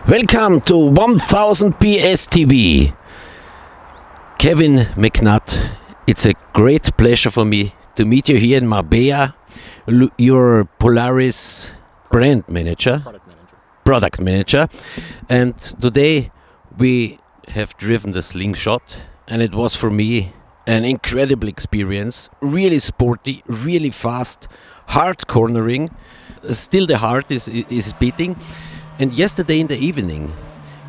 Welcome to 1000 PS TV. Kevin McNutt, it's a great pleasure for me to meet you here in Marbella. You're Polaris brand manager, product manager, and today we have driven the Slingshot, and it was for me an incredible experience. Really sporty, really fast, hard cornering. Still the heart is beating. And yesterday in the evening,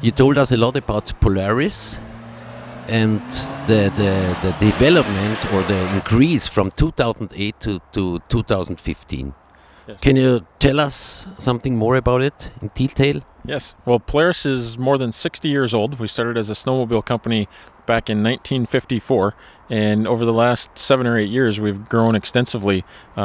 you told us a lot about Polaris and the development or the increase from 2008 to 2015. Yes. Can you tell us something more about it in detail? Yes. Well, Polaris is more than 60 years old. We started as a snowmobile company back in 1954, and over the last 7 or 8 years we've grown extensively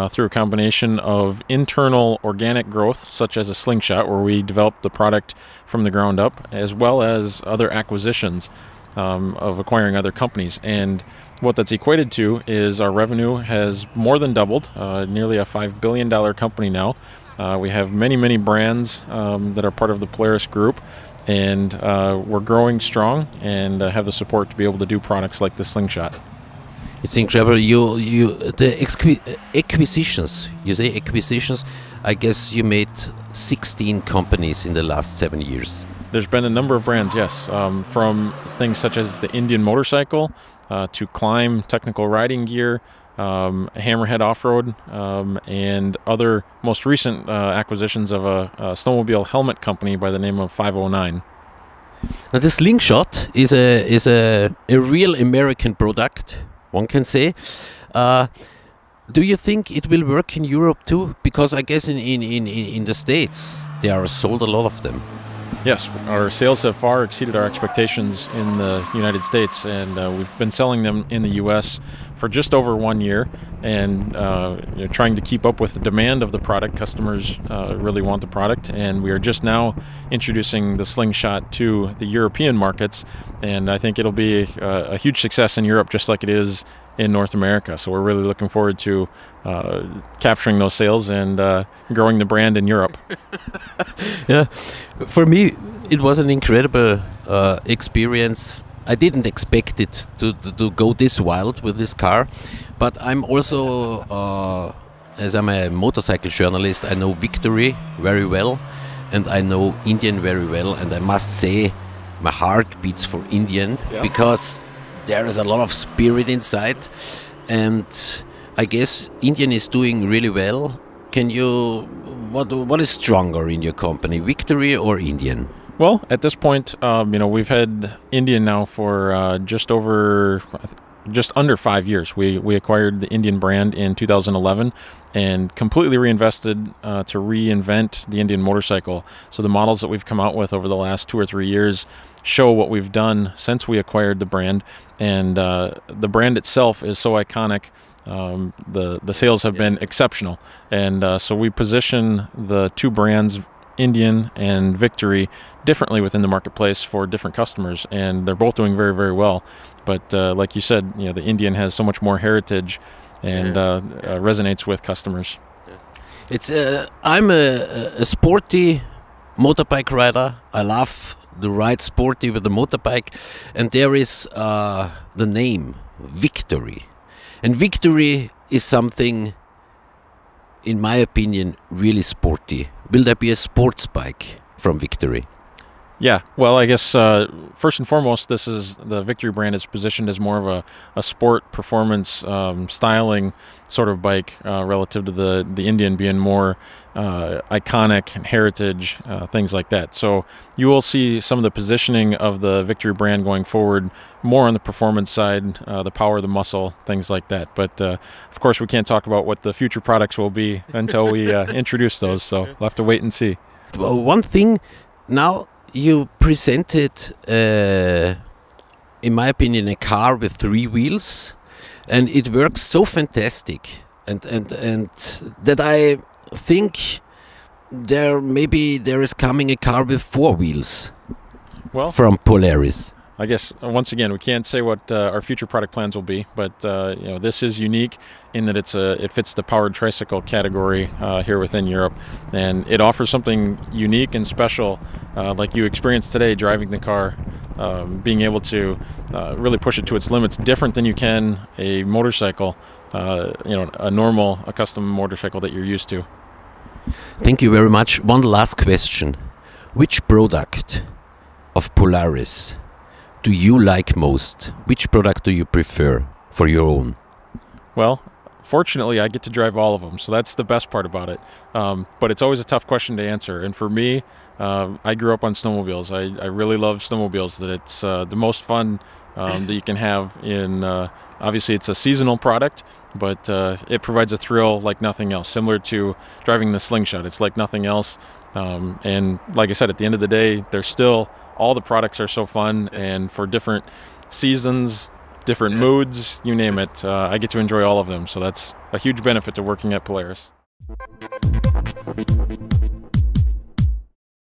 through a combination of internal organic growth, such as a Slingshot, where we developed the product from the ground up, as well as other acquisitions of acquiring other companies. And what that's equated to is our revenue has more than doubled, nearly a $5 billion company now. We have many brands that are part of the Polaris Group, and we're growing strong and have the support to be able to do products like the Slingshot. It's incredible. The acquisitions. You say acquisitions. I guess you made 16 companies in the last 7 years. There's been a number of brands, yes, from things such as the Indian motorcycle to Climb technical riding gear, Hammerhead off-road, and other most recent acquisitions of a snowmobile helmet company by the name of 509. Now, the Slingshot is a real American product, one can say. Do you think it will work in Europe too? Because I guess in the States there are sold a lot of them. Yes, our sales have far exceeded our expectations in the United States, and we've been selling them in the U.S. for just over 1 year, and trying to keep up with the demand of the product. Customers really want the product, and we are just now introducing the Slingshot to the European markets, and I think it'll be a huge success in Europe, just like it is in North America. So we're really looking forward to capturing those sales and growing the brand in Europe. Yeah, for me it was an incredible experience. I didn't expect it to go this wild with this car, but I'm also, as I'm a motorcycle journalist, I know Victory very well, and I know Indian very well, and I must say my heart beats for Indian, yeah, because there is a lot of spirit inside, and I guess Indian is doing really well. Can you, what is stronger in your company, Victory or Indian? Well, at this point, we've had Indian now for just under 5 years. We acquired the Indian brand in 2011 and completely reinvested to reinvent the Indian motorcycle. So the models that we've come out with over the last 2 or 3 years show what we've done since we acquired the brand, and the brand itself is so iconic. The sales have been exceptional, and so we position the two brands, Indian and Victory, differently within the marketplace for different customers, and they're both doing very well. But like you said, the Indian has so much more heritage and resonates with customers. It's I'm a sporty motorbike rider. I love to ride sporty with the motorbike, and there is the name Victory, and Victory is something, in my opinion, really sporty. Will there be a sports bike from Victory? Yeah, well, I guess first and foremost, the Victory brand is positioned as more of a sport performance styling sort of bike, relative to the Indian being more iconic and heritage, things like that. So you will see some of the positioning of the Victory brand going forward more on the performance side, the power, the muscle, things like that. But of course, we can't talk about what the future products will be until we introduce those, so we'll have to wait and see. Well, one thing now, you presented, in my opinion, a car with 3 wheels, and it works so fantastic, and that I think there is coming a car with 4 wheels, well, from Polaris. I guess once again, we can't say what our future product plans will be, but you know, this is unique in that it fits the powered tricycle category here within Europe, and it offers something unique and special, like you experienced today driving the car, being able to really push it to its limits, different than you can a motorcycle, you know, a custom motorcycle that you're used to. Thank you very much. One last question: which product of Polaris do you like most? Which product do you prefer for your own? Well, fortunately, I get to drive all of them, so that's the best part about it. But it's always a tough question to answer. And for me, I grew up on snowmobiles. I really love snowmobiles. That it's the most fun that you can have in. Obviously, it's a seasonal product, but it provides a thrill like nothing else. Similar to driving the Slingshot, it's like nothing else. And like I said, at the end of the day, there's still. All the products are so fun, and for different seasons, different moods, you name it, I get to enjoy all of them. So that's a huge benefit to working at Polaris.